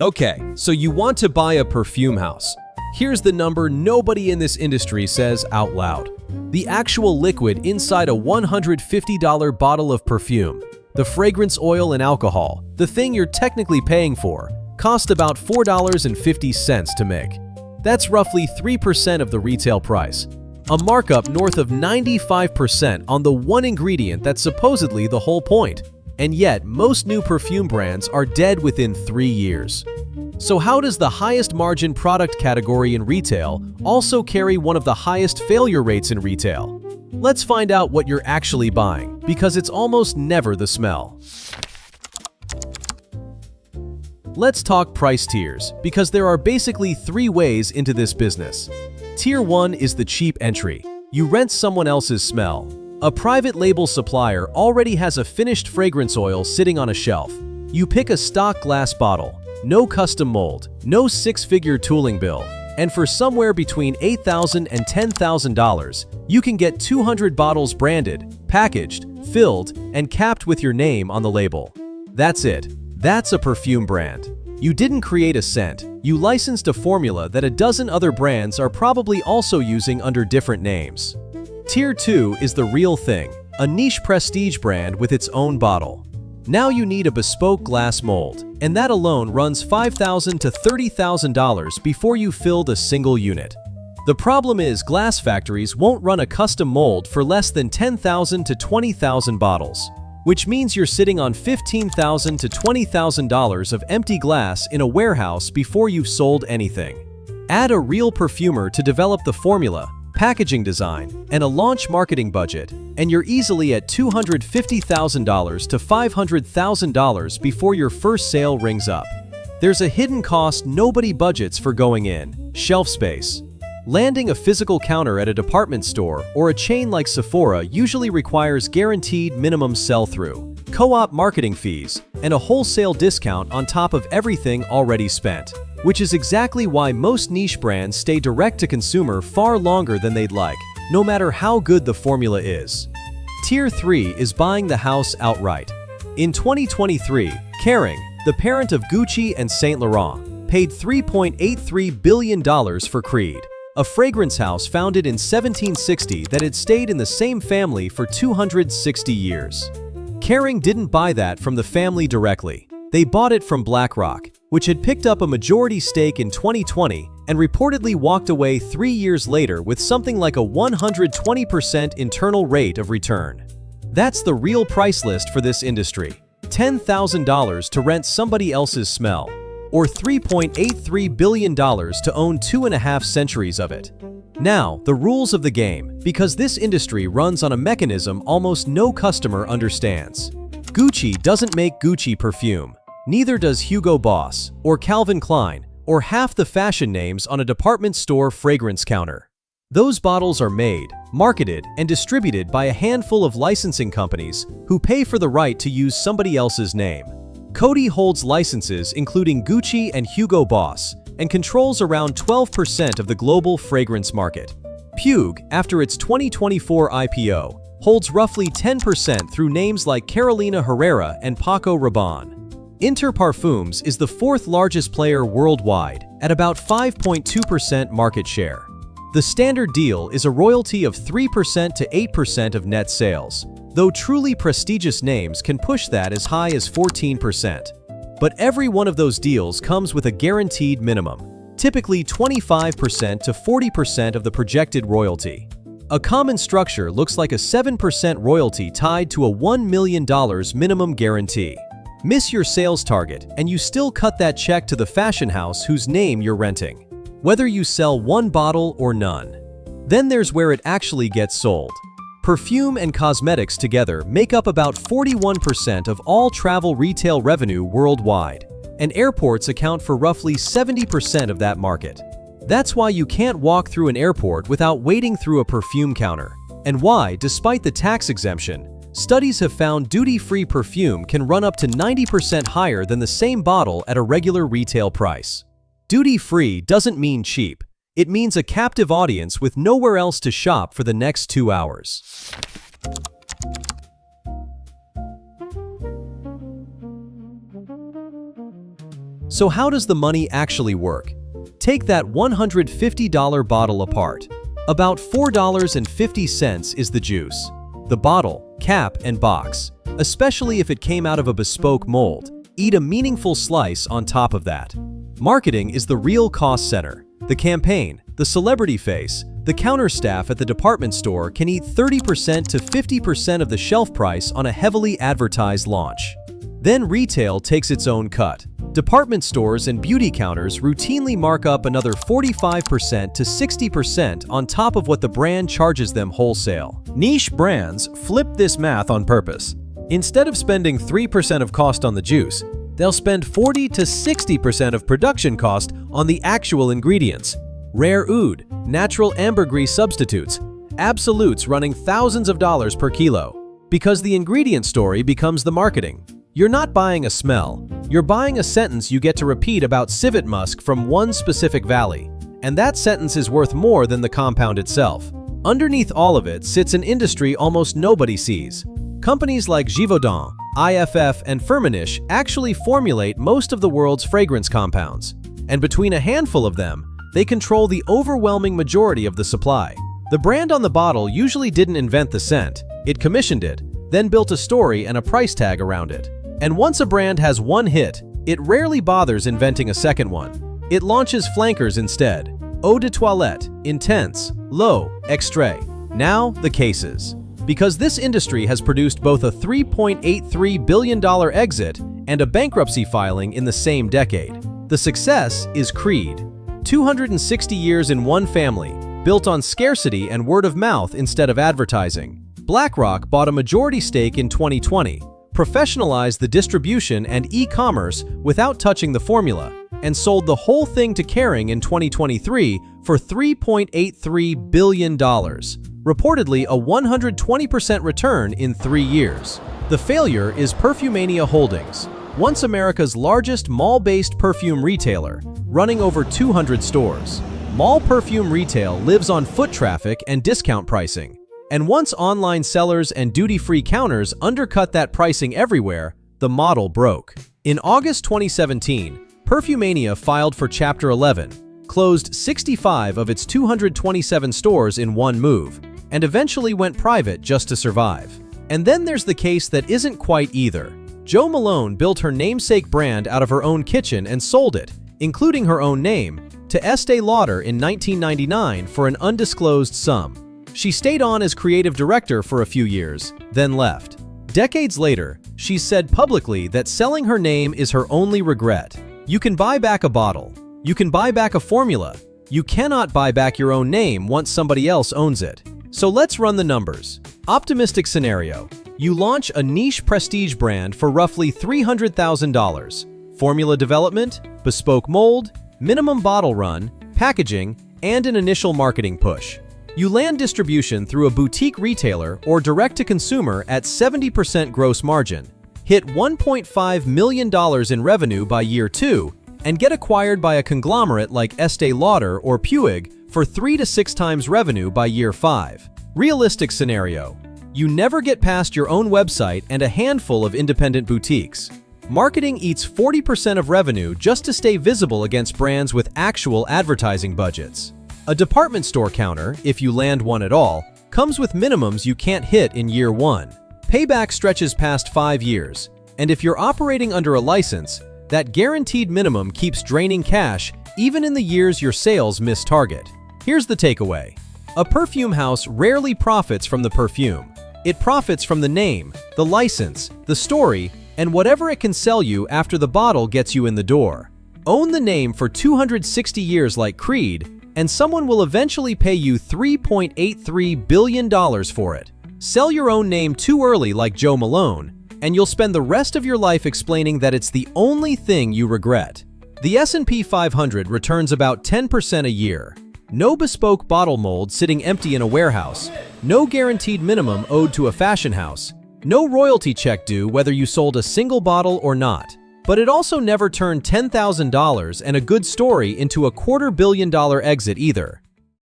Okay, so you want to buy a perfume house. Here's the number nobody in this industry says out loud. The actual liquid inside a $150 bottle of perfume, the fragrance oil and alcohol, the thing you're technically paying for, cost about $4.50 to make. That's roughly 3% of the retail price. A markup north of 95% on the one ingredient that's supposedly the whole point. And yet, most new perfume brands are dead within 3 years. So how does the highest margin product category in retail also carry one of the highest failure rates in retail? Let's find out what you're actually buying, because it's almost never the smell. Let's talk price tiers, because there are basically 3 ways into this business. Tier 1 is the cheap entry. You rent someone else's smell. A private label supplier already has a finished fragrance oil sitting on a shelf. You pick a stock glass bottle, no custom mold, no 6-figure tooling bill, and for somewhere between $8,000 and $10,000, you can get 200 bottles branded, packaged, filled, and capped with your name on the label. That's it. That's a perfume brand. You didn't create a scent, you licensed a formula that a dozen other brands are probably also using under different names. Tier 2 is the real thing, a niche prestige brand with its own bottle. Now you need a bespoke glass mold, and that alone runs $5,000 to $30,000 before you filled a single unit. The problem is glass factories won't run a custom mold for less than 10,000 to 20,000 bottles, which means you're sitting on $15,000 to $20,000 of empty glass in a warehouse before you've sold anything. Add a real perfumer to develop the formula, packaging design, and a launch marketing budget, and you're easily at $250,000 to $500,000 before your first sale rings up. There's a hidden cost nobody budgets for going in: shelf space. Landing a physical counter at a department store or a chain like Sephora usually requires guaranteed minimum sell-through, co-op marketing fees, and a wholesale discount on top of everything already spent, which is exactly why most niche brands stay direct to consumer far longer than they'd like, no matter how good the formula is. Tier 3 is buying the house outright. In 2023, Kering, the parent of Gucci and Saint Laurent, paid $3.83 billion for Creed, a fragrance house founded in 1760 that had stayed in the same family for 260 years. Kering didn't buy that from the family directly. They bought it from BlackRock, which had picked up a majority stake in 2020 and reportedly walked away 3 years later with something like a 120% internal rate of return. That's the real price list for this industry: $10,000 to rent somebody else's smell, or $3.83 billion to own 2.5 centuries of it. Now, the rules of the game, because this industry runs on a mechanism almost no customer understands. Gucci doesn't make Gucci perfume. Neither does Hugo Boss, or Calvin Klein, or half the fashion names on a department store fragrance counter. Those bottles are made, marketed, and distributed by a handful of licensing companies who pay for the right to use somebody else's name. Coty holds licenses including Gucci and Hugo Boss and controls around 12% of the global fragrance market. Puig, after its 2024 IPO, holds roughly 10% through names like Carolina Herrera and Paco Rabanne. Inter Parfums is the 4th largest player worldwide at about 5.2% market share. The standard deal is a royalty of 3% to 8% of net sales, though truly prestigious names can push that as high as 14%. But every one of those deals comes with a guaranteed minimum, typically 25% to 40% of the projected royalty. A common structure looks like a 7% royalty tied to a $1 million minimum guarantee. Miss your sales target, and you still cut that check to the fashion house whose name you're renting, whether you sell one bottle or none. Then there's where it actually gets sold. Perfume and cosmetics together make up about 41% of all travel retail revenue worldwide, and airports account for roughly 70% of that market. That's why you can't walk through an airport without wading through a perfume counter, and why, despite the tax exemption, studies have found duty-free perfume can run up to 90% higher than the same bottle at a regular retail price. Duty-free doesn't mean cheap. It means a captive audience with nowhere else to shop for the next 2 hours. So how does the money actually work? Take that $150 bottle apart. About $4.50 is the juice. The bottle, cap, and box, especially if it came out of a bespoke mold, eat a meaningful slice on top of that. Marketing is the real cost center. The campaign, the celebrity face, the counter staff at the department store can eat 30% to 50% of the shelf price on a heavily advertised launch. Then retail takes its own cut. Department stores and beauty counters routinely mark up another 45% to 60% on top of what the brand charges them wholesale. Niche brands flip this math on purpose. Instead of spending 3% of cost on the juice, they'll spend 40 to 60% of production cost on the actual ingredients. Rare oud, natural ambergris substitutes, absolutes running thousands of dollars per kilo. Because the ingredient story becomes the marketing. You're not buying a smell, you're buying a sentence you get to repeat about civet musk from one specific valley. And that sentence is worth more than the compound itself. Underneath all of it sits an industry almost nobody sees. Companies like Givaudan, IFF, and Firmenich actually formulate most of the world's fragrance compounds. And between a handful of them, they control the overwhelming majority of the supply. The brand on the bottle usually didn't invent the scent, it commissioned it, then built a story and a price tag around it. And once a brand has one hit, it rarely bothers inventing a second one. It launches flankers instead. Eau de toilette, intense, low, extrait. Now, the cases. Because this industry has produced both a $3.83 billion exit and a bankruptcy filing in the same decade. The success is Creed. 260 years in one family, built on scarcity and word of mouth instead of advertising. BlackRock bought a majority stake in 2020, professionalized the distribution and e-commerce without touching the formula, and sold the whole thing to Kering in 2023 for $3.83 billion, reportedly a 120% return in 3 years. The failure is Perfumania Holdings, once America's largest mall-based perfume retailer, running over 200 stores. Mall perfume retail lives on foot traffic and discount pricing. And once online sellers and duty-free counters undercut that pricing everywhere, the model broke. In August 2017, Perfumania filed for Chapter 11, closed 65 of its 227 stores in one move, and eventually went private just to survive. And then there's the case that isn't quite either. Jo Malone built her namesake brand out of her own kitchen and sold it, including her own name, to Estée Lauder in 1999 for an undisclosed sum. She stayed on as creative director for a few years, then left. Decades later, she said publicly that selling her name is her only regret. You can buy back a bottle. You can buy back a formula. You cannot buy back your own name once somebody else owns it. So let's run the numbers. Optimistic scenario. You launch a niche prestige brand for roughly $300,000. Formula development, bespoke mold, minimum bottle run, packaging, and an initial marketing push. You land distribution through a boutique retailer or direct-to-consumer at 70% gross margin, hit $1.5 million in revenue by year 2, and get acquired by a conglomerate like Estée Lauder or Puig for 3 to 6 times revenue by year 5. Realistic scenario. You never get past your own website and a handful of independent boutiques. Marketing eats 40% of revenue just to stay visible against brands with actual advertising budgets. A department store counter, if you land one at all, comes with minimums you can't hit in year 1. Payback stretches past 5 years, and if you're operating under a license, that guaranteed minimum keeps draining cash even in the years your sales miss target. Here's the takeaway. A perfume house rarely profits from the perfume. It profits from the name, the license, the story, and whatever it can sell you after the bottle gets you in the door. Own the name for 260 years like Creed, and someone will eventually pay you $3.83 billion for it. Sell your own name too early like Jo Malone, and you'll spend the rest of your life explaining that it's the only thing you regret. The S&P 500 returns about 10% a year. No bespoke bottle mold sitting empty in a warehouse. No guaranteed minimum owed to a fashion house. No royalty check due whether you sold a single bottle or not. But it also never turned $10,000 and a good story into a $250 million exit either.